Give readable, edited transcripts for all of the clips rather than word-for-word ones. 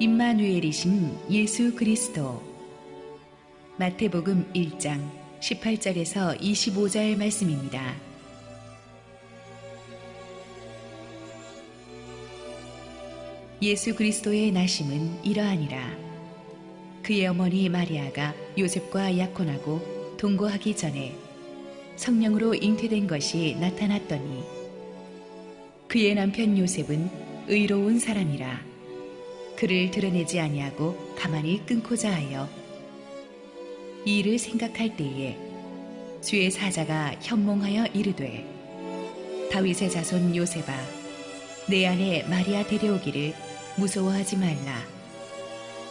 임마누엘이신 예수 그리스도. 마태복음 1장 18절에서 25절 말씀입니다. 예수 그리스도의 나심은 이러하니라. 그의 어머니 마리아가 요셉과 약혼하고 동거하기 전에 성령으로 잉태된 것이 나타났더니 그의 남편 요셉은 의로운 사람이라 그를 드러내지 아니하고 가만히 끊고자 하여 이 일을 생각할 때에 주의 사자가 현몽하여 이르되 다윗의 자손 요셉아 내 아내 마리아 데려오기를 무서워하지 말라.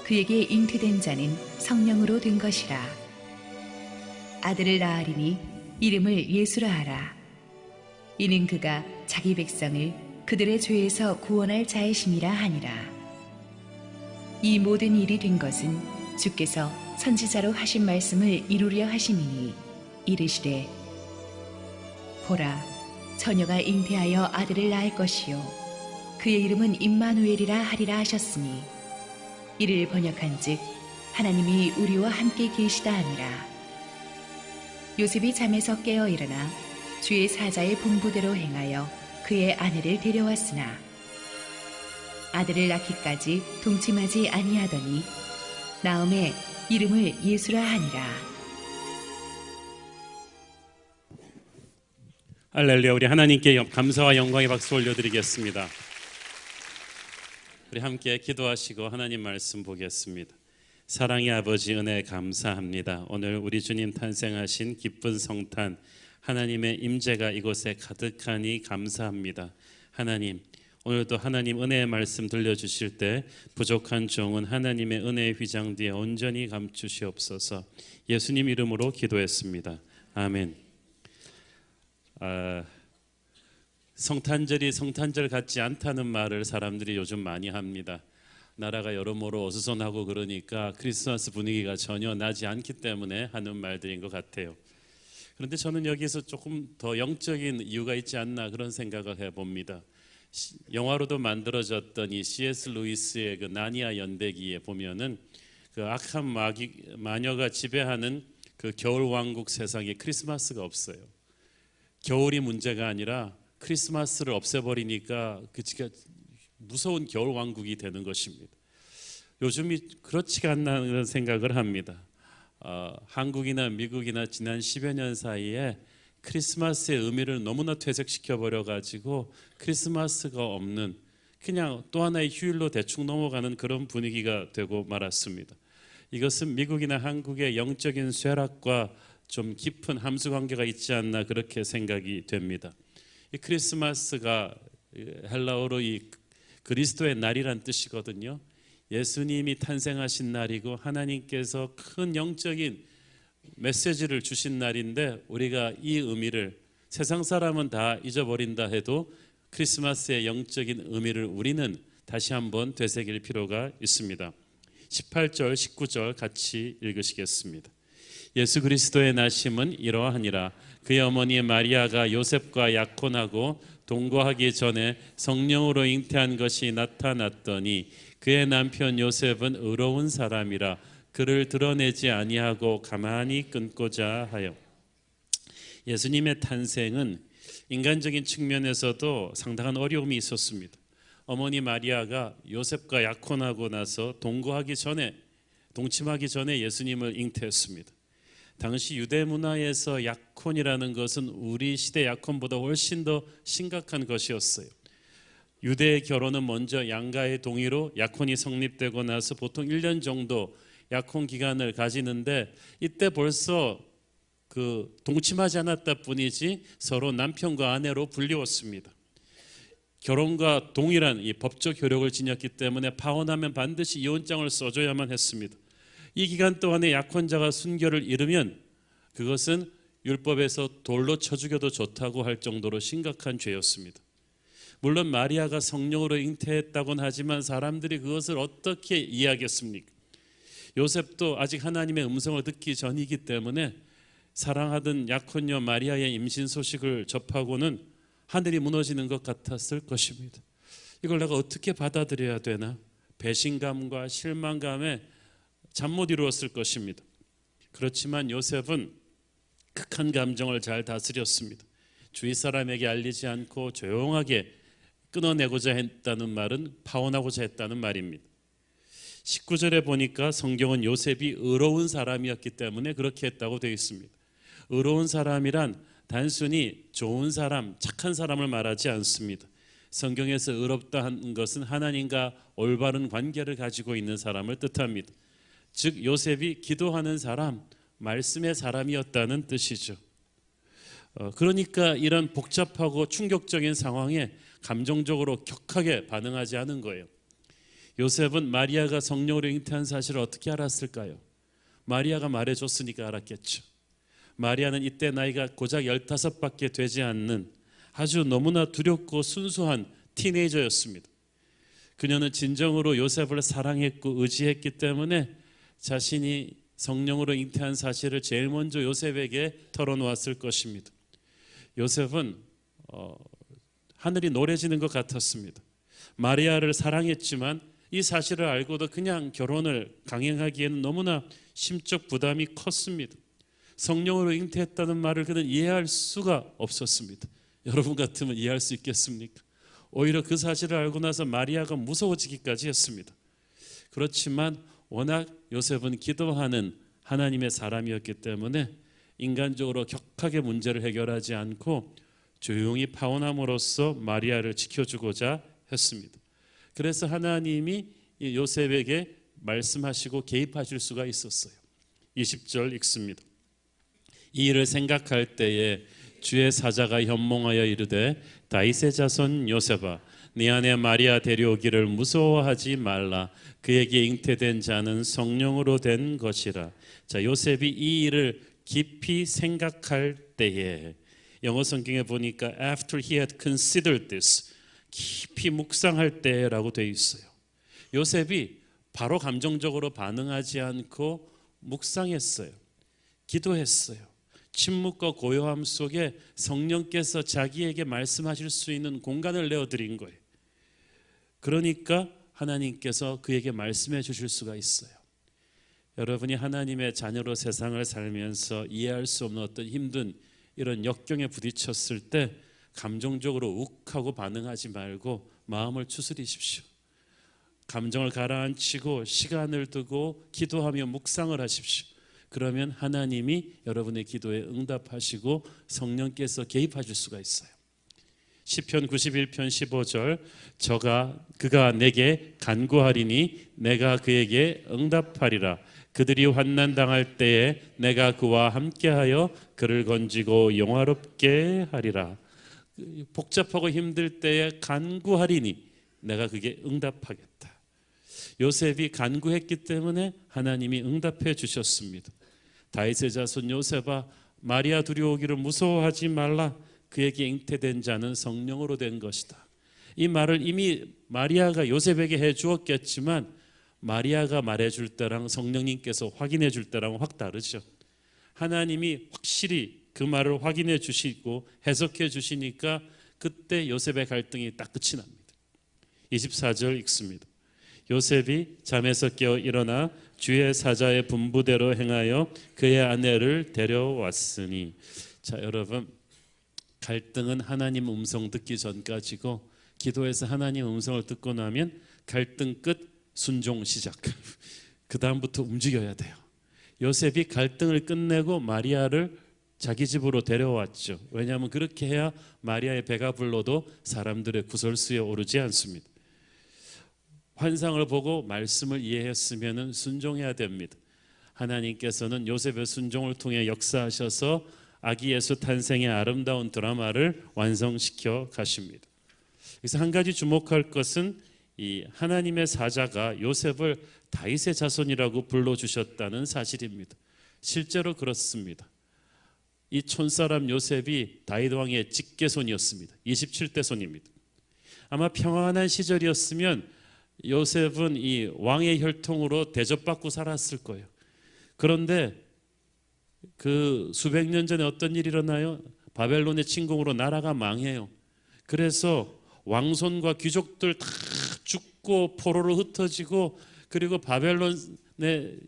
그에게 잉태된 자는 성령으로 된 것이라. 아들을 낳으리니 이름을 예수라 하라. 이는 그가 자기 백성을 그들의 죄에서 구원할 자이심이라 하니라. 이 모든 일이 된 것은 주께서 선지자로 하신 말씀을 이루려 하심이니 이르시되 보라 처녀가 잉태하여 아들을 낳을 것이요 그의 이름은 임마누엘이라 하리라 하셨으니 이를 번역한즉 하나님이 우리와 함께 계시다 하니라. 요셉이 잠에서 깨어 일어나 주의 사자의 분부대로 행하여 그의 아내를 데려왔으나 아들을 낳기까지 동침하지 아니하더니 나음에 이름을 예수라 하니라. 할렐루야. 우리 하나님께 감사와 영광의 박수 올려드리겠습니다. 우리 함께 기도하시고 하나님 말씀 보겠습니다. 사랑의 아버지 은혜 감사합니다. 오늘 우리 주님 탄생하신 기쁜 성탄 하나님의 임재가 이곳에 가득하니 감사합니다. 하나님 오늘도 하나님 은혜의 말씀 들려주실 때 부족한 종은 하나님의 은혜의 휘장 뒤에 온전히 감추시옵소서. 예수님 이름으로 기도했습니다. 아멘. 성탄절이 성탄절 같지 않다는 말을 사람들이 요즘 많이 합니다. 나라가 여러모로 어수선하고 그러니까 크리스마스 분위기가 전혀 나지 않기 때문에 하는 말들인 것 같아요. 그런데 저는 여기서 조금 더 영적인 이유가 있지 않나 그런 생각을 해봅니다. 영화로도 만들어졌던 이 C.S. 루이스의 그 나니아 연대기에 보면은 그 악한 마녀가 지배하는 그 겨울 왕국 세상에 크리스마스가 없어요. 겨울이 문제가 아니라 크리스마스를 없애버리니까 그치가 무서운 겨울 왕국이 되는 것입니다. 요즘이 그렇지가 않나 생각을 합니다. 한국이나 미국이나 지난 10여 년 사이에 크리스마스의 의미를 너무나 퇴색시켜 버려가지고 크리스마스가 없는 그냥 또 하나의 휴일로 대충 넘어가는 그런 분위기가 되고 말았습니다. 이것은 미국이나 한국의 영적인 쇠락과 좀 깊은 함수관계가 있지 않나 그렇게 생각이 됩니다. 이 크리스마스가 헬라어로 이 그리스도의 날이란 뜻이거든요. 예수님이 탄생하신 날이고 하나님께서 큰 영적인 메시지를 주신 날인데 우리가 이 의미를 세상 사람은 다 잊어버린다 해도 크리스마스의 영적인 의미를 우리는 다시 한번 되새길 필요가 있습니다. 18절 19절 같이 읽으시겠습니다. 예수 그리스도의 나심은 이러하니라. 그의 어머니 마리아가 요셉과 약혼하고 동거하기 전에 성령으로 잉태한 것이 나타났더니 그의 남편 요셉은 의로운 사람이라 그를 드러내지 아니하고 가만히 끊고자 하여. 예수님의 탄생은 인간적인 측면에서도 상당한 어려움이 있었습니다. 어머니 마리아가 요셉과 약혼하고 나서 동침하기 전에 예수님을 잉태했습니다. 당시 유대 문화에서 약혼이라는 것은 우리 시대 약혼보다 훨씬 더 심각한 것이었어요. 유대의 결혼은 먼저 양가의 동의로 약혼이 성립되고 나서 보통 1년 정도 약혼 기간을 가지는데 이때 벌써 그 동침하지 않았다 뿐이지 서로 남편과 아내로 불리웠습니다. 결혼과 동일한 이 법적 효력을 지녔기 때문에 파혼하면 반드시 이혼장을 써줘야만 했습니다. 이 기간 동안에 약혼자가 순결을 잃으면 그것은 율법에서 돌로 쳐 죽여도 좋다고 할 정도로 심각한 죄였습니다. 물론 마리아가 성령으로 잉태했다고는 하지만 사람들이 그것을 어떻게 이해하겠습니까? 요셉도 아직 하나님의 음성을 듣기 전이기 때문에 사랑하던 약혼녀 마리아의 임신 소식을 접하고는 하늘이 무너지는 것 같았을 것입니다. 이걸 내가 어떻게 받아들여야 되나? 배신감과 실망감에 잠 못 이루었을 것입니다. 그렇지만 요셉은 극한 감정을 잘 다스렸습니다. 주위 사람에게 알리지 않고 조용하게 끊어내고자 했다는 말은 파혼하고자 했다는 말입니다. 19절에 보니까 성경은 요셉이 의로운 사람이었기 때문에 그렇게 했다고 되어 있습니다. 의로운 사람이란 단순히 좋은 사람, 착한 사람을 말하지 않습니다. 성경에서 의롭다 하는 것은 하나님과 올바른 관계를 가지고 있는 사람을 뜻합니다. 즉 요셉이 기도하는 사람, 말씀의 사람이었다는 뜻이죠. 그러니까 이런 복잡하고 충격적인 상황에 감정적으로 격하게 반응하지 않은 거예요. 요셉은 마리아가 성령으로 잉태한 사실을 어떻게 알았을까요? 마리아가 말해줬으니까 알았겠죠. 마리아는 이때 나이가 고작 15밖에 되지 않는 아주 너무나 두렵고 순수한 티네이저였습니다. 그녀는 진정으로 요셉을 사랑했고 의지했기 때문에 자신이 성령으로 잉태한 사실을 제일 먼저 요셉에게 털어놓았을 것입니다. 요셉은 하늘이 노래지는 것 같았습니다. 마리아를 사랑했지만 이 사실을 알고도 그냥 결혼을 강행하기에는 너무나 심적 부담이 컸습니다. 성령으로 잉태했다는 말을 그는 이해할 수가 없었습니다. 여러분 같으면 이해할 수 있겠습니까? 오히려 그 사실을 알고 나서 마리아가 무서워지기까지 했습니다. 그렇지만 워낙 요셉은 기도하는 하나님의 사람이었기 때문에 인간적으로 격하게 문제를 해결하지 않고 조용히 파혼함으로써 마리아를 지켜주고자 했습니다. 그래서 하나님이 요셉에게 말씀하시고 개입하실 수가 있었어요. 20절 읽습니다. 이 일을 생각할 때에 주의 사자가 현몽하여 이르되 다윗의 자손 요셉아 네 아내 마리아 데려오기를 무서워하지 말라. 그에게 잉태된 자는 성령으로 된 것이라. 자, 요셉이 이 일을 깊이 생각할 때에, 영어 성경에 보니까 after he had considered this, 깊이 묵상할 때라고 되어 있어요. 요셉이 바로 감정적으로 반응하지 않고 묵상했어요. 기도했어요. 침묵과 고요함 속에 성령께서 자기에게 말씀하실 수 있는 공간을 내어드린 거예요. 그러니까 하나님께서 그에게 말씀해 주실 수가 있어요. 여러분이 하나님의 자녀로 세상을 살면서 이해할 수 없는 어떤 힘든 이런 역경에 부딪혔을 때 감정적으로 욱하고 반응하지 말고 마음을 추스리십시오. 감정을 가라앉히고 시간을 두고 기도하며 묵상을 하십시오. 그러면 하나님이 여러분의 기도에 응답하시고 성령께서 개입하실 수가 있어요. 시편 91편 15절 그가 내게 간구하리니 내가 그에게 응답하리라. 그들이 환난 당할 때에 내가 그와 함께하여 그를 건지고 영화롭게 하리라. 복잡하고 힘들 때에 간구하리니 내가 그게 응답하겠다. 요셉이 간구했기 때문에 하나님이 응답해 주셨습니다. 다윗의 자손 요셉아 마리아 두려워하기를 무서워하지 말라. 그에게 잉태된 자는 성령으로 된 것이다. 이 말을 이미 마리아가 요셉에게 해 주었겠지만 마리아가 말해 줄 때랑 성령님께서 확인해 줄 때랑 확 다르죠. 하나님이 확실히 그 말을 확인해 주시고 해석해 주시니까 그때 요셉의 갈등이 딱 끝이 납니다. 24절 읽습니다. 요셉이 잠에서 깨어 일어나 주의 사자의 분부대로 행하여 그의 아내를 데려왔으니. 자, 여러분, 갈등은 하나님 음성 듣기 전까지고 기도해서 하나님 음성을 듣고 나면 갈등 끝, 순종 시작. 그 다음부터 움직여야 돼요. 요셉이 갈등을 끝내고 마리아를 자기 집으로 데려왔죠. 왜냐하면 그렇게 해야 마리아의 배가 불러도 사람들의 구설수에 오르지 않습니다. 환상을 보고 말씀을 이해했으면 순종해야 됩니다. 하나님께서는 요셉의 순종을 통해 역사하셔서 아기 예수 탄생의 아름다운 드라마를 완성시켜 가십니다. 그래서 한 가지 주목할 것은 이 하나님의 사자가 요셉을 다윗의 자손이라고 불러주셨다는 사실입니다. 실제로 그렇습니다. 이 촌사람 요셉이 다윗 왕의 직계손이었습니다. 27대 손입니다. 아마 평안한 시절이었으면 요셉은 이 왕의 혈통으로 대접받고 살았을 거예요. 그런데 그 수백 년 전에 어떤 일이 일어나요? 바벨론의 침공으로 나라가 망해요. 그래서 왕손과 귀족들 다 죽고 죽고 포로로 흩어지고 그리고 바벨론에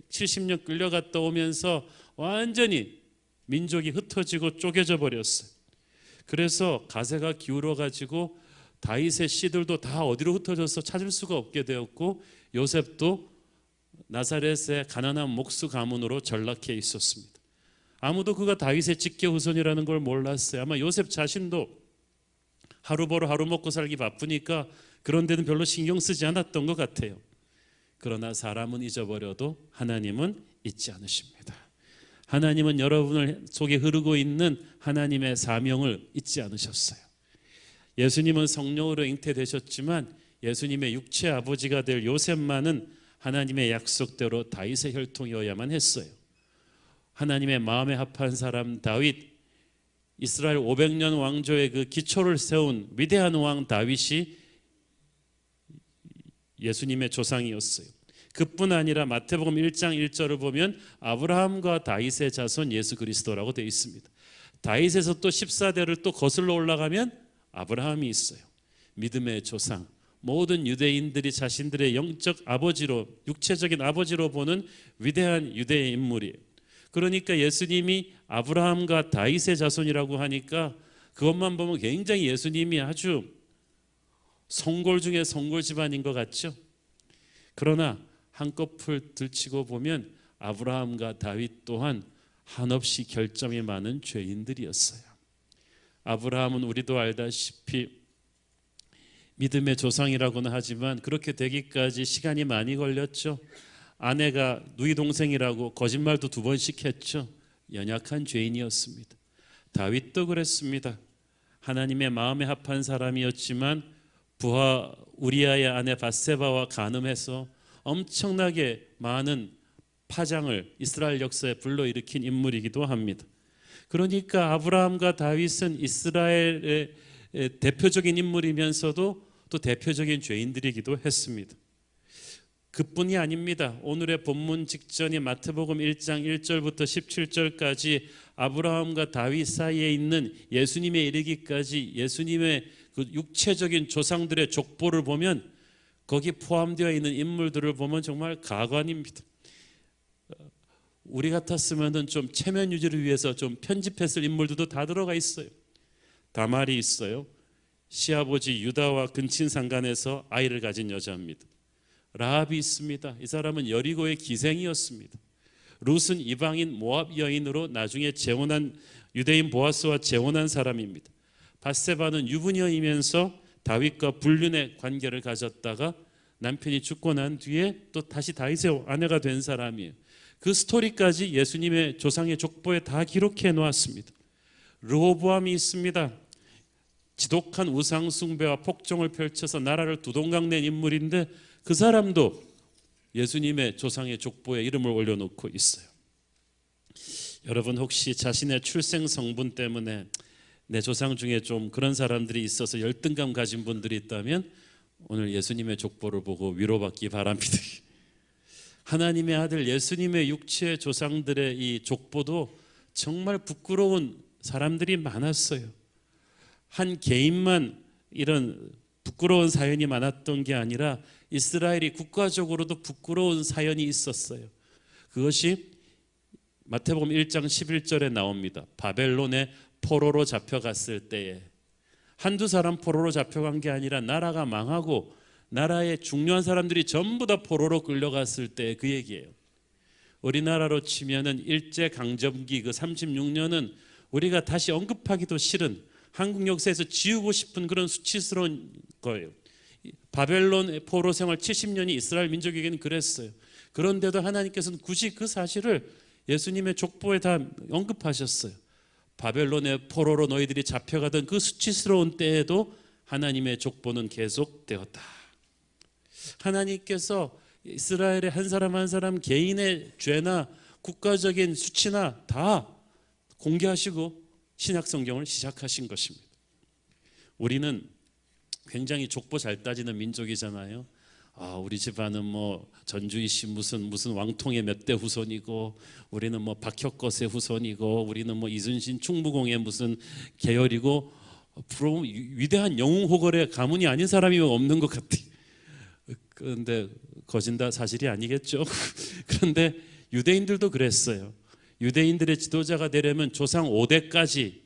70년 끌려갔다 오면서 완전히 민족이 흩어지고 쪼개져 버렸어요. 그래서 가세가 기울어 가지고 다윗의 씨들도 다 어디로 흩어져서 찾을 수가 없게 되었고 요셉도 나사렛의 가난한 목수 가문으로 전락해 있었습니다. 아무도 그가 다윗의 직계 후손이라는 걸 몰랐어요. 아마 요셉 자신도 하루 벌어 하루 먹고 살기 바쁘니까 그런 데는 별로 신경 쓰지 않았던 것 같아요. 그러나 사람은 잊어버려도 하나님은 잊지 않으십니다. 하나님은 여러분을 속에 흐르고 있는 하나님의 사명을 잊지 않으셨어요. 예수님은 성령으로 잉태되셨지만 예수님의 육체 아버지가 될 요셉만은 하나님의 약속대로 다윗의 혈통이어야만 했어요. 하나님의 마음에 합한 사람 다윗, 이스라엘 500년 왕조의 그 기초를 세운 위대한 왕 다윗이 예수님의 조상이었어요. 그뿐 아니라 마태복음 1장 1절을 보면 아브라함과 다윗의 자손 예수 그리스도라고 되어 있습니다. 다윗에서 또 14대를 또 거슬러 올라가면 아브라함이 있어요. 믿음의 조상, 모든 유대인들이 자신들의 영적 아버지로, 육체적인 아버지로 보는 위대한 유대의 인물이에요. 그러니까 예수님이 아브라함과 다윗의 자손이라고 하니까 그것만 보면 굉장히 예수님이 아주 성골 중에 성골 집안인 것 같죠? 그러나 한꺼풀 들치고 보면 아브라함과 다윗 또한 한없이 결점이 많은 죄인들이었어요. 아브라함은 우리도 알다시피 믿음의 조상이라고는 하지만 그렇게 되기까지 시간이 많이 걸렸죠. 아내가 누이 동생이라고 거짓말도 2번씩 했죠. 연약한 죄인이었습니다. 다윗도 그랬습니다. 하나님의 마음에 합한 사람이었지만 부하 우리아의 아내 밧세바와 간음해서 엄청나게 많은 파장을 이스라엘 역사에 불러일으킨 인물이기도 합니다. 그러니까 아브라함과 다윗은 이스라엘의 대표적인 인물이면서도 또 대표적인 죄인들이기도 했습니다. 그뿐이 아닙니다. 오늘의 본문 직전인 마태복음 1장 1절부터 17절까지 아브라함과 다윗 사이에 있는 예수님에 이르기까지 예수님의 그 육체적인 조상들의 족보를 보면 거기 포함되어 있는 인물들을 보면 정말 가관입니다. 우리 같았으면은 좀 체면 유지를 위해서 좀 편집했을 인물들도 다 들어가 있어요. 다말이 있어요. 시아버지 유다와 근친 상간에서 아이를 가진 여자입니다. 라합이 있습니다. 이 사람은 여리고의 기생이었습니다. 룻은 이방인 모압 여인으로 나중에 재혼한 유대인 보아스와 재혼한 사람입니다. 밧세바는 유부녀이면서 다윗과 불륜의 관계를 가졌다가 남편이 죽고 난 뒤에 또 다시 다윗의 아내가 된 사람이에요. 그 스토리까지 예수님의 조상의 족보에 다 기록해 놓았습니다. 르호보암이 있습니다. 지독한 우상 숭배와 폭정을 펼쳐서 나라를 두동강낸 인물인데 그 사람도 예수님의 조상의 족보에 이름을 올려놓고 있어요. 여러분 혹시 자신의 출생 성분 때문에 내 조상 중에 좀 그런 사람들이 있어서 열등감 가진 분들이 있다면 오늘 예수님의 족보를 보고 위로받기 바랍니다. 하나님의 아들 예수님의 육체 조상들의 이 족보도 정말 부끄러운 사람들이 많았어요. 한 개인만 이런 부끄러운 사연이 많았던 게 아니라 이스라엘이 국가적으로도 부끄러운 사연이 있었어요. 그것이 마태복음 1장 11절에 나옵니다. 바벨론에 포로로 잡혀갔을 때에 한두 사람 포로로 잡혀간 게 아니라 나라가 망하고 나라의 중요한 사람들이 전부 다 포로로 끌려갔을 때 그 얘기예요. 우리나라로 치면은 일제강점기 그 36년은 우리가 다시 언급하기도 싫은 한국 역사에서 지우고 싶은 그런 수치스러운 거예요. 바벨론 포로 생활 70년이 이스라엘 민족에게는 그랬어요. 그런데도 하나님께서는 굳이 그 사실을 예수님의 족보에 다 언급하셨어요. 바벨론의 포로로 너희들이 잡혀가던 그 수치스러운 때에도 하나님의 족보는 계속되었다. 하나님께서 이스라엘의 한 사람 한 사람 개인의 죄나 국가적인 수치나 다 공개하시고 신약 성경을 시작하신 것입니다. 우리는 굉장히 족보 잘 따지는 민족이잖아요. 우리 집안은 뭐 전주희 씨 무슨 왕통의 몇 대 후손이고 우리는 뭐 박혁것의 후손이고 우리는 뭐 이순신 충무공의 무슨 계열이고 위대한 영웅호걸의 가문이 아닌 사람이 없는 것 같아요. 그런데 거진다 사실이 아니겠죠. 그런데 유대인들도 그랬어요. 유대인들의 지도자가 되려면 조상 5대까지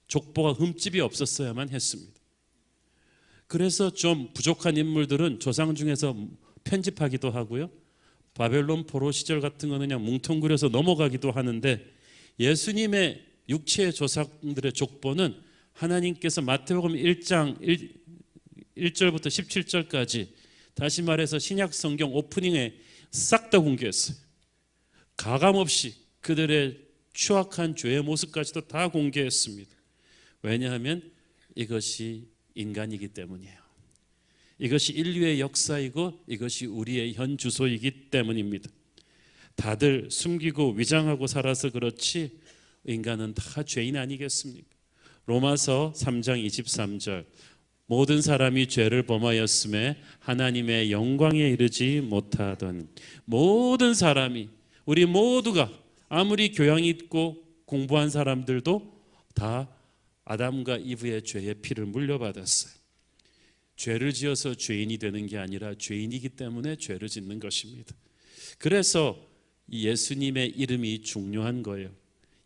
족보가 흠집이 없었어야만 했습니다. 그래서 좀 부족한 인물들은 조상 중에서 편집하기도 하고요. 바벨론 포로 시절 같은 거는 그냥 뭉텅그려서 넘어가기도 하는데, 예수님의 육체의 조상들의 족보는 하나님께서 마태복음 1장 1절부터 17절까지, 다시 말해서 신약 성경 오프닝에 싹 다 공개했어요. 가감없이 그들의 추악한 죄의 모습까지도 다 공개했습니다. 왜냐하면 이것이 인간이기 때문이에요. 이것이 인류의 역사이고 이것이 우리의 현 주소이기 때문입니다. 다들 숨기고 위장하고 살아서 그렇지 인간은 다 죄인 아니겠습니까? 로마서 3장 23절, 모든 사람이 죄를 범하였음에 하나님의 영광에 이르지 못하던, 모든 사람이, 우리 모두가 아무리 교양 있고 공부한 사람들도 다 아담과 이브의 죄의 피를 물려받았어요. 죄를 지어서 죄인이 되는 게 아니라 죄인이기 때문에 죄를 짓는 것입니다. 그래서 예수님의 이름이 중요한 거예요.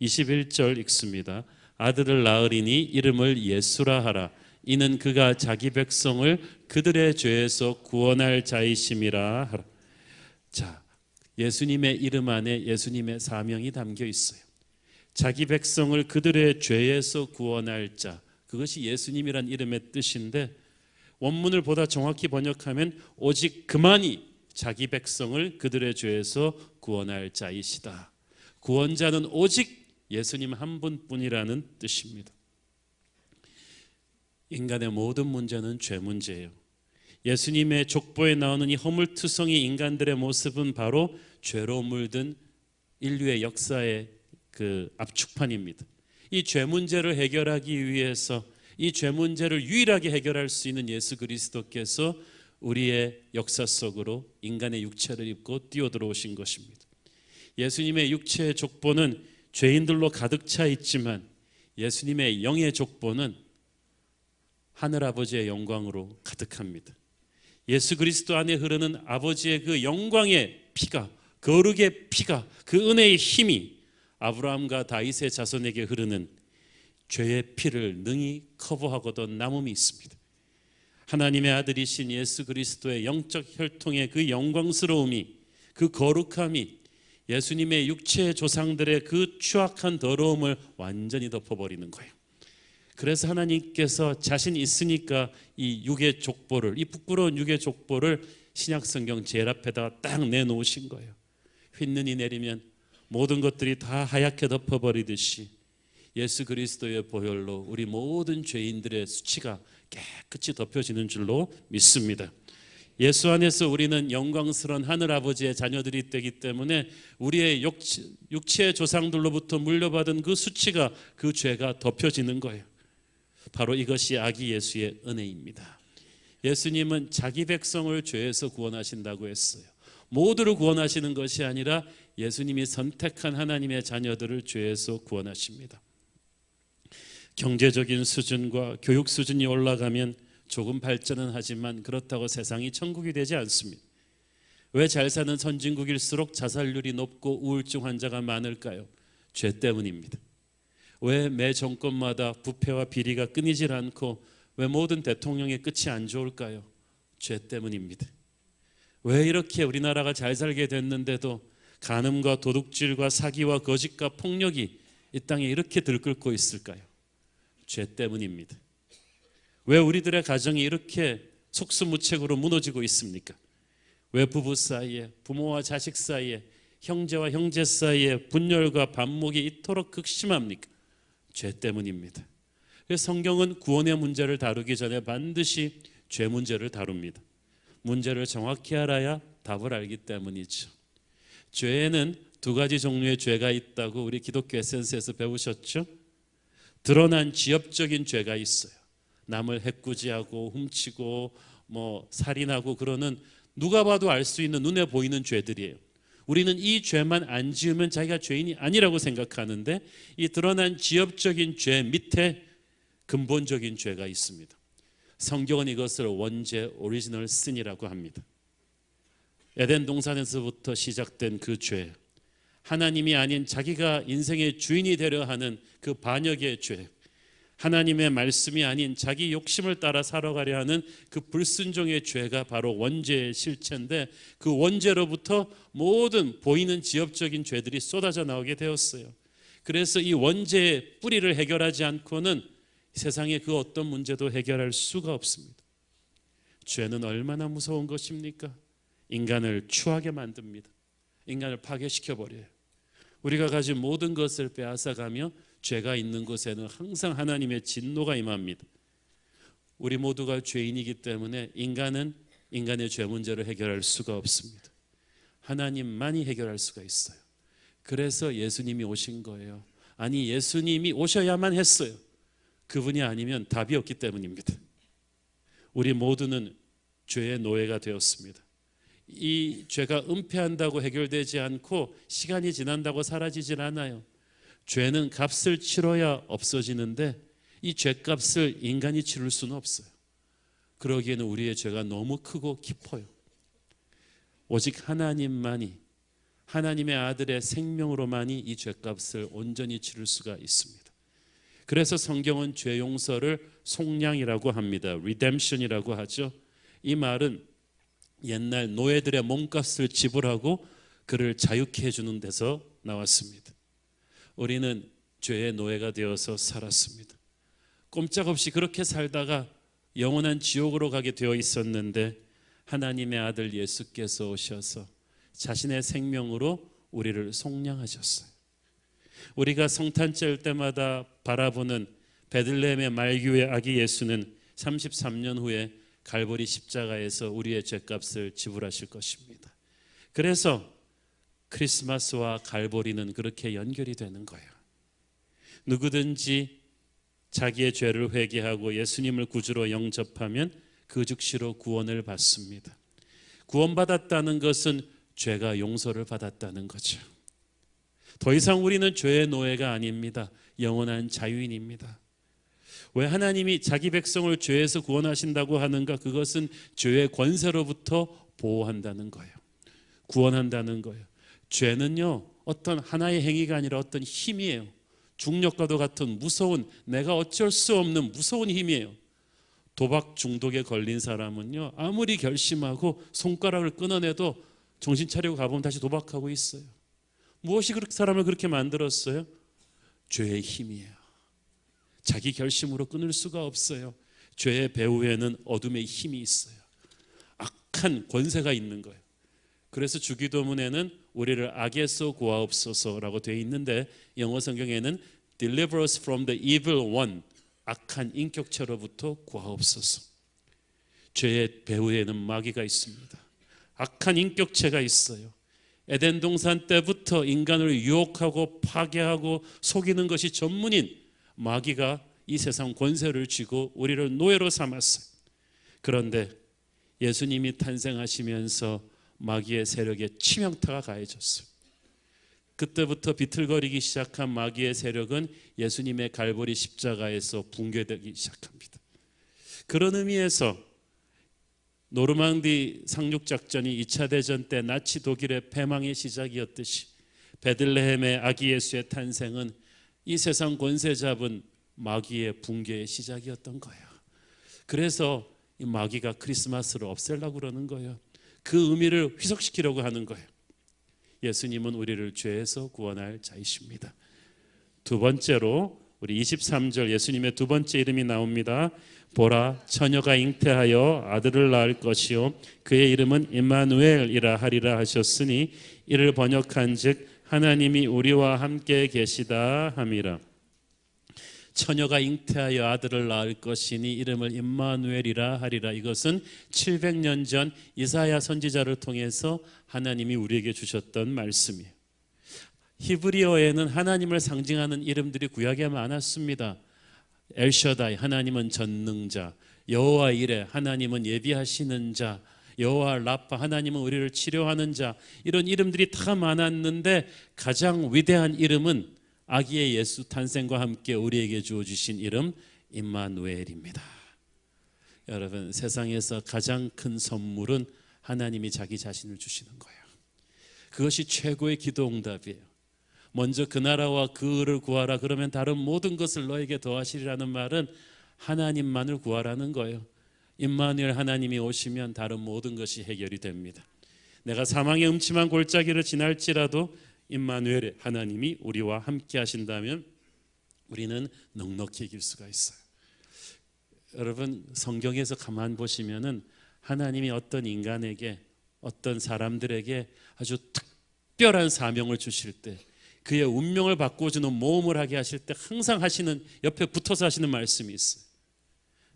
21절 읽습니다. 아들을 낳으리니 이름을 예수라 하라. 이는 그가 자기 백성을 그들의 죄에서 구원할 자이심이라 하라. 자, 예수님의 이름 안에 예수님의 사명이 담겨 있어요. 자기 백성을 그들의 죄에서 구원할 자, 그것이 예수님이란 이름의 뜻인데, 원문을 보다 정확히 번역하면 오직 그만이 자기 백성을 그들의 죄에서 구원할 자이시다. 구원자는 오직 예수님 한 분뿐이라는 뜻입니다. 인간의 모든 문제는 죄 문제예요. 예수님의 족보에 나오는 이 허물투성이 인간들의 모습은 바로 죄로 물든 인류의 역사의 그 압축판입니다. 이 죄 문제를 해결하기 위해서, 이 죄 문제를 유일하게 해결할 수 있는 예수 그리스도께서 우리의 역사 속으로 인간의 육체를 입고 뛰어들어오신 것입니다. 예수님의 육체의 족보는 죄인들로 가득 차 있지만 예수님의 영의 족보는 하늘아버지의 영광으로 가득합니다. 예수 그리스도 안에 흐르는 아버지의 그 영광의 피가, 거룩의 피가, 그 은혜의 힘이 아브라함과 다윗의 자손에게 흐르는 죄의 피를 능히 커버하고도 남음이 있습니다. 하나님의 아들이신 예수 그리스도의 영적 혈통의 그 영광스러움이, 그 거룩함이 예수님의 육체의 조상들의 그 추악한 더러움을 완전히 덮어버리는 거예요. 그래서 하나님께서 자신 있으니까 이 육의 족보를, 이 부끄러운 육의 족보를 신약 성경 제일 앞에다가 딱 내놓으신 거예요. 휘눈이 내리면 모든 것들이 다 하얗게 덮어버리듯이 예수 그리스도의 보혈로 우리 모든 죄인들의 수치가 깨끗이 덮여지는 줄로 믿습니다. 예수 안에서 우리는 영광스러운 하늘아버지의 자녀들이 되기 때문에 우리의 육체의 조상들로부터 물려받은 그 수치가, 그 죄가 덮여지는 거예요. 바로 이것이 아기 예수의 은혜입니다. 예수님은 자기 백성을 죄에서 구원하신다고 했어요. 모두를 구원하시는 것이 아니라 예수님이 선택한 하나님의 자녀들을 죄에서 구원하십니다. 경제적인 수준과 교육 수준이 올라가면 조금 발전은 하지만 그렇다고 세상이 천국이 되지 않습니다. 왜 잘 사는 선진국일수록 자살률이 높고 우울증 환자가 많을까요? 죄 때문입니다. 왜 매 정권마다 부패와 비리가 끊이질 않고 왜 모든 대통령의 끝이 안 좋을까요? 죄 때문입니다. 왜 이렇게 우리나라가 잘 살게 됐는데도 간음과 도둑질과 사기와 거짓과 폭력이 이 땅에 이렇게 들끓고 있을까요? 죄 때문입니다. 왜 우리들의 가정이 이렇게 속수무책으로 무너지고 있습니까? 왜 부부 사이에, 부모와 자식 사이에, 형제와 형제 사이에 분열과 반목이 이토록 극심합니까? 죄 때문입니다. 그래서 성경은 구원의 문제를 다루기 전에 반드시 죄 문제를 다룹니다. 문제를 정확히 알아야 답을 알기 때문이죠. 죄에는 두 가지 종류의 죄가 있다고 우리 기독교 에센스에서 배우셨죠? 드러난 지엽적인 죄가 있어요. 남을 해꾸지하고 훔치고 살인하고 그러는, 누가 봐도 알 수 있는 눈에 보이는 죄들이에요. 우리는 이 죄만 안 지으면 자기가 죄인이 아니라고 생각하는데 이 드러난 지엽적인 죄 밑에 근본적인 죄가 있습니다. 성경은 이것을 원죄, 오리지널 신이라고 합니다. 에덴 동산에서부터 시작된 그 죄, 하나님이 아닌 자기가 인생의 주인이 되려 하는 그 반역의 죄, 하나님의 말씀이 아닌 자기 욕심을 따라 살아가려 하는 그 불순종의 죄가 바로 원죄의 실체인데, 그 원죄로부터 모든 보이는 지엽적인 죄들이 쏟아져 나오게 되었어요. 그래서 이 원죄의 뿌리를 해결하지 않고는 세상의 그 어떤 문제도 해결할 수가 없습니다. 죄는 얼마나 무서운 것입니까? 인간을 추하게 만듭니다. 인간을 파괴시켜버려요. 우리가 가진 모든 것을 빼앗아가며 죄가 있는 곳에는 항상 하나님의 진노가 임합니다. 우리 모두가 죄인이기 때문에 인간은 인간의 죄 문제를 해결할 수가 없습니다. 하나님만이 해결할 수가 있어요. 그래서 예수님이 오신 거예요. 아니, 예수님이 오셔야만 했어요. 그분이 아니면 답이 없기 때문입니다. 우리 모두는 죄의 노예가 되었습니다. 이 죄가 은폐한다고 해결되지 않고 시간이 지난다고 사라지질 않아요. 죄는 값을 치러야 없어지는데 이 죄값을 인간이 치를 수는 없어요. 그러기에는 우리의 죄가 너무 크고 깊어요. 오직 하나님만이, 하나님의 아들의 생명으로만이 이 죄값을 온전히 치를 수가 있습니다. 그래서 성경은 죄 용서를 속량이라고 합니다. redemption이라고 하죠. 이 말은 옛날 노예들의 몸값을 지불하고 그를 자유케 해주는 데서 나왔습니다. 우리는 죄의 노예가 되어서 살았습니다. 꼼짝없이 그렇게 살다가 영원한 지옥으로 가게 되어 있었는데, 하나님의 아들 예수께서 오셔서 자신의 생명으로 우리를 속량하셨어요. 우리가 성탄절 때마다 바라보는 베들레헴의 말규의 아기 예수는 33년 후에 갈보리 십자가에서 우리의 죄값을 지불하실 것입니다. 그래서 크리스마스와 갈보리는 그렇게 연결이 되는 거예요. 누구든지 자기의 죄를 회개하고 예수님을 구주로 영접하면 그 즉시로 구원을 받습니다. 구원받았다는 것은 죄가 용서를 받았다는 거죠. 더 이상 우리는 죄의 노예가 아닙니다. 영원한 자유인입니다. 왜 하나님이 자기 백성을 죄에서 구원하신다고 하는가? 그것은 죄의 권세로부터 보호한다는 거예요. 구원한다는 거예요. 죄는요, 어떤 하나의 행위가 아니라 어떤 힘이에요. 중력과도 같은 무서운, 내가 어쩔 수 없는 무서운 힘이에요. 도박 중독에 걸린 사람은요, 아무리 결심하고 손가락을 끊어내도 정신 차리고 가보면 다시 도박하고 있어요. 무엇이 그렇게 사람을 그렇게 만들었어요? 죄의 힘이에요. 자기 결심으로 끊을 수가 없어요. 죄의 배후에는 어둠의 힘이 있어요. 악한 권세가 있는 거예요. 그래서 주기도문에는 우리를 악에서 구하옵소서라고 되어 있는데, 영어 성경에는 Deliver us from the evil one, 악한 인격체로부터 구하옵소서. 죄의 배후에는 마귀가 있습니다. 악한 인격체가 있어요. 에덴 동산 때부터 인간을 유혹하고 파괴하고 속이는 것이 전문인 마귀가 이 세상 권세를 쥐고 우리를 노예로 삼았어요. 그런데 예수님이 탄생하시면서 마귀의 세력에 치명타가 가해졌어요. 그때부터 비틀거리기 시작한 마귀의 세력은 예수님의 갈보리 십자가에서 붕괴되기 시작합니다. 그런 의미에서 노르망디 상륙작전이 2차 대전 때 나치 독일의 패망의 시작이었듯이 베들레헴의 아기 예수의 탄생은 이 세상 권세 잡은 마귀의 붕괴의 시작이었던 거예요. 그래서 이 마귀가 크리스마스를 없애려고 그러는 거예요. 그 의미를 희석시키려고 하는 거예요. 예수님은 우리를 죄에서 구원할 자이십니다. 두 번째로 우리 23절 예수님의 두 번째 이름이 나옵니다. 보라, 처녀가 잉태하여 아들을 낳을 것이요 그의 이름은 임마누엘이라 하리라 하셨으니, 이를 번역한즉 하나님이 우리와 함께 계시다 함이라. 처녀가 잉태하여 아들을 낳을 것이니 이름을 임마누엘이라 하리라. 이것은 700년 전 이사야 선지자를 통해서 하나님이 우리에게 주셨던 말씀이에요. 히브리어에는 하나님을 상징하는 이름들이 구약에 많았습니다. 엘셔다이, 하나님은 전능자. 여호와 이레, 하나님은 예비하시는 자. 여호와 라파, 하나님은 우리를 치료하는 자. 이런 이름들이 다 많았는데 가장 위대한 이름은 아기의 예수 탄생과 함께 우리에게 주어주신 이름 임마누엘입니다. 여러분, 세상에서 가장 큰 선물은 하나님이 자기 자신을 주시는 거예요. 그것이 최고의 기도 응답이에요. 먼저 그 나라와 그 의를 구하라. 그러면 다른 모든 것을 너에게 더하시리라는 말은 하나님만을 구하라는 거예요. 임마누엘 하나님이 오시면 다른 모든 것이 해결이 됩니다. 내가 사망의 음침한 골짜기를 지날지라도 임마누엘 하나님이 우리와 함께 하신다면 우리는 넉넉히 이길 수가 있어요. 여러분, 성경에서 가만 보시면은 하나님이 어떤 인간에게, 어떤 사람들에게 아주 특별한 사명을 주실 때, 그의 운명을 바꿔주는 모험을 하게 하실 때 항상 하시는, 옆에 붙어서 하시는 말씀이 있어요.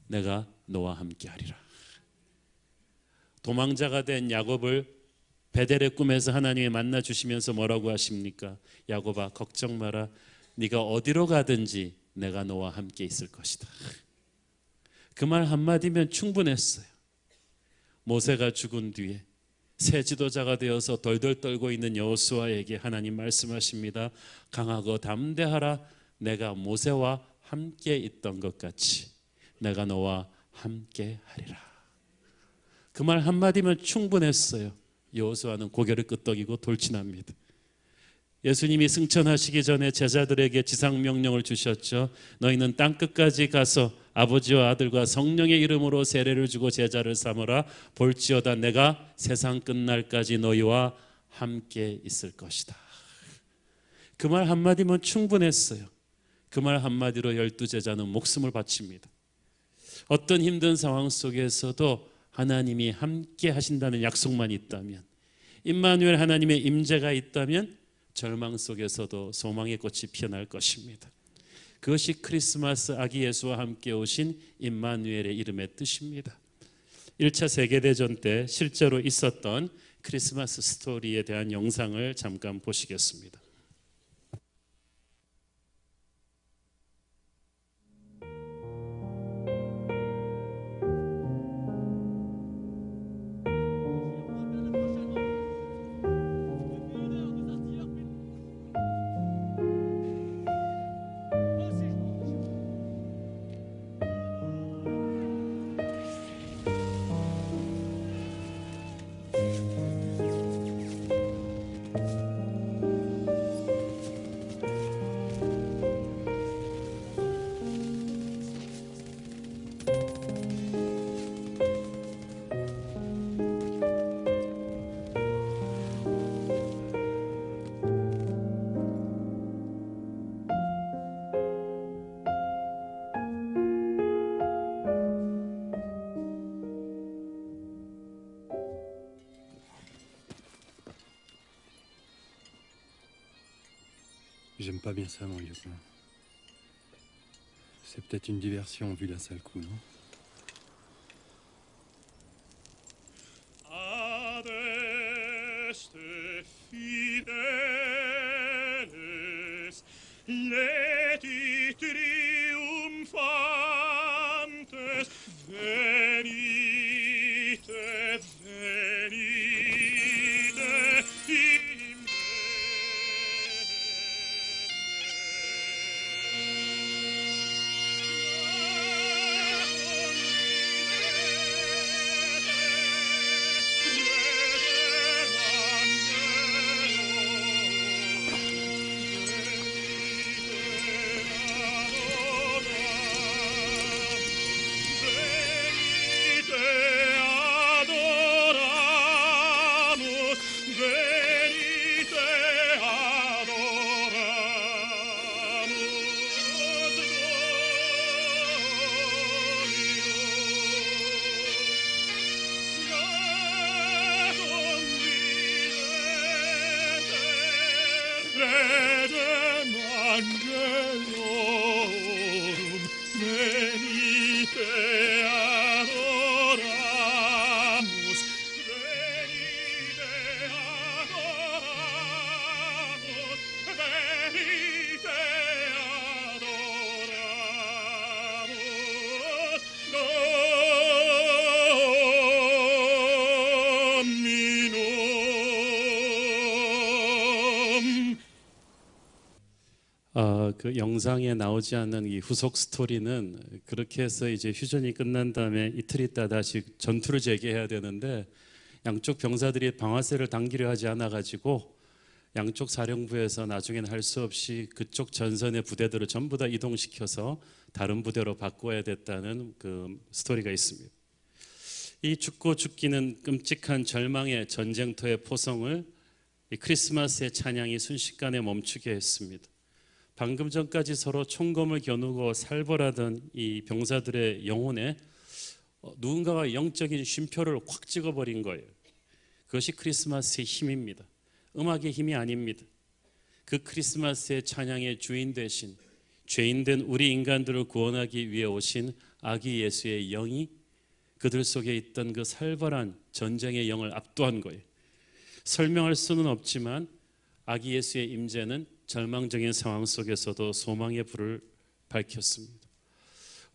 내가 너와 함께 하리라. 도망자가 된 야곱을 베델의 꿈에서 하나님이 만나 주시면서 뭐라고 하십니까? 야곱아, 걱정 마라. 네가 어디로 가든지 내가 너와 함께 있을 것이다. 그 말 한마디면 충분했어요. 모세가 죽은 뒤에 새 지도자가 되어서 덜덜 떨고 있는 여호수아에게 하나님 말씀하십니다. 강하고 담대하라. 내가 모세와 함께 있던 것 같이 내가 너와 함께 하리라. 그 말 한마디면 충분했어요. 여호수아는 고개를 끄덕이고 돌진합니다. 예수님이 승천하시기 전에 제자들에게 지상명령을 주셨죠. 너희는 땅끝까지 가서 아버지와 아들과 성령의 이름으로 세례를 주고 제자를 삼으라. 볼지어다 내가 세상 끝날까지 너희와 함께 있을 것이다. 그 말 한마디면 충분했어요. 그 말 한마디로 12제자는 목숨을 바칩니다. 어떤 힘든 상황 속에서도 하나님이 함께 하신다는 약속만 있다면, 임마누엘 하나님의 임재가 있다면 절망 속에서도 소망의 꽃이 피어날 것입니다. 그것이 크리스마스 아기 예수와 함께 오신 임마누엘의 이름의 뜻입니다. 1차 세계대전 때 실제로 있었던 크리스마스 스토리에 대한 영상을 잠깐 보시겠습니다. J'aime pas bien ça, mon lieutenant. C'est peut-être une diversion vu d'un seul coup, non? Adeste fideles, leti triumphantes, venite, venite in Redem angelorum, venite adoramus, venite adoramus, venite adoramus, Dominum. 그 영상에 나오지 않는 이 후속 스토리는 그렇게 해서 이제 휴전이 끝난 다음에 이틀 있다 다시 전투를 재개해야 되는데 양쪽 병사들이 방아쇠를 당기려 하지 않아 가지고 양쪽 사령부에서 나중에는 할 수 없이 그쪽 전선의 부대들을 전부 다 이동시켜서 다른 부대로 바꿔야 됐다는 그 스토리가 있습니다. 이 죽고 죽기는 끔찍한 절망의 전쟁터의 포성을 이 크리스마스의 찬양이 순식간에 멈추게 했습니다. 방금 전까지 서로 총검을 겨누고 살벌하던 이 병사들의 영혼에 누군가가 영적인 쉼표를 확 찍어버린 거예요. 그것이 크리스마스의 힘입니다. 음악의 힘이 아닙니다. 그 크리스마스의 찬양의 주인 되신 죄인된 우리 인간들을 구원하기 위해 오신 아기 예수의 영이 그들 속에 있던 그 살벌한 전쟁의 영을 압도한 거예요. 설명할 수는 없지만 아기 예수의 임재는 절망적인 상황 속에서도 소망의 불을 밝혔습니다.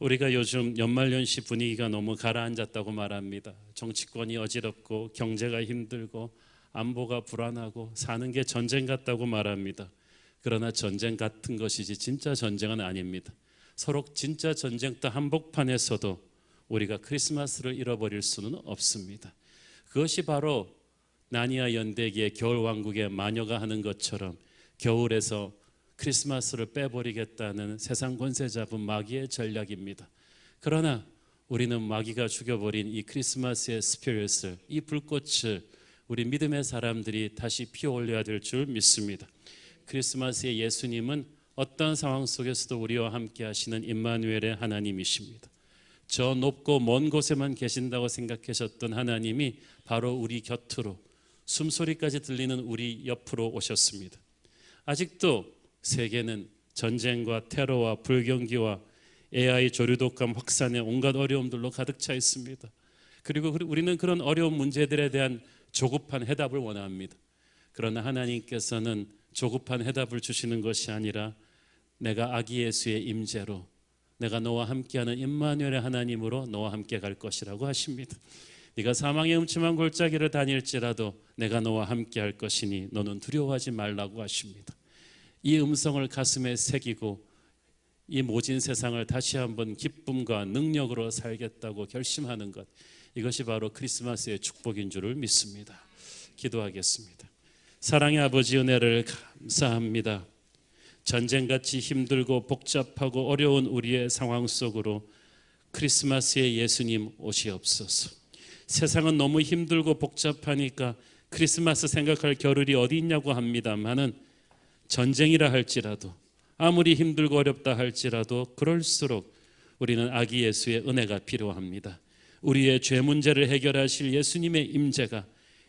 우리가 요즘 연말연시 분위기가 너무 가라앉았다고 말합니다. 정치권이 어지럽고 경제가 힘들고 안보가 불안하고 사는 게 전쟁 같다고 말합니다. 그러나 전쟁 같은 것이지 진짜 전쟁은 아닙니다. 서로 진짜 전쟁터 한복판에서도 우리가 크리스마스를 잃어버릴 수는 없습니다. 그것이 바로 나니아 연대기의 겨울왕국의 마녀가 하는 것처럼 겨울에서 크리스마스를 빼버리겠다는 세상 권세 잡은 마귀의 전략입니다. 그러나 우리는 마귀가 죽여버린 이 크리스마스의 스피릿을, 이 불꽃을 우리 믿음의 사람들이 다시 피워올려야 될 줄 믿습니다. 크리스마스의 예수님은 어떤 상황 속에서도 우리와 함께 하시는 임마누엘의 하나님이십니다. 저 높고 먼 곳에만 계신다고 생각하셨던 하나님이 바로 우리 곁으로, 숨소리까지 들리는 우리 옆으로 오셨습니다. 아직도 세계는 전쟁과 테러와 불경기와 AI 조류독감 확산의 온갖 어려움들로 가득 차 있습니다. 그리고 우리는 그런 어려운 문제들에 대한 조급한 해답을 원합니다. 그러나 하나님께서는 조급한 해답을 주시는 것이 아니라 내가 아기 예수의 임재로, 내가 너와 함께하는 임마누엘의 하나님으로 너와 함께 갈 것이라고 하십니다. 네가 사망의 음침한 골짜기를 다닐지라도 내가 너와 함께 할 것이니 너는 두려워하지 말라고 하십니다. 이 음성을 가슴에 새기고 이 모진 세상을 다시 한번 기쁨과 능력으로 살겠다고 결심하는 것, 이것이 바로 크리스마스의 축복인 줄을 믿습니다. 기도하겠습니다. 사랑의 아버지, 은혜를 감사합니다. 전쟁같이 힘들고 복잡하고 어려운 우리의 상황 속으로 크리스마스의 예수님 오시옵소서. 세상은 너무 힘들고 복잡하니까 크리스마스 생각할 겨를이 어디 있냐고 합니다만은 전쟁이라 할지라도, 아무리 힘들고 어렵다 할지라도 그럴수록 우리는 아기 예수의 은혜가 필요합니다. 우리의 죄 문제를 해결하실 예수님의 임재가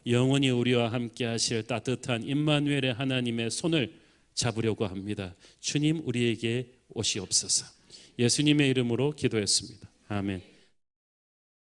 영원히 우리와 함께 하실 따뜻한 임마누엘의 하나님의 손을 잡으려고 합니다. 주님, 우리에게 오시옵소서. 예수님의 이름으로 기도했습니다. 아멘.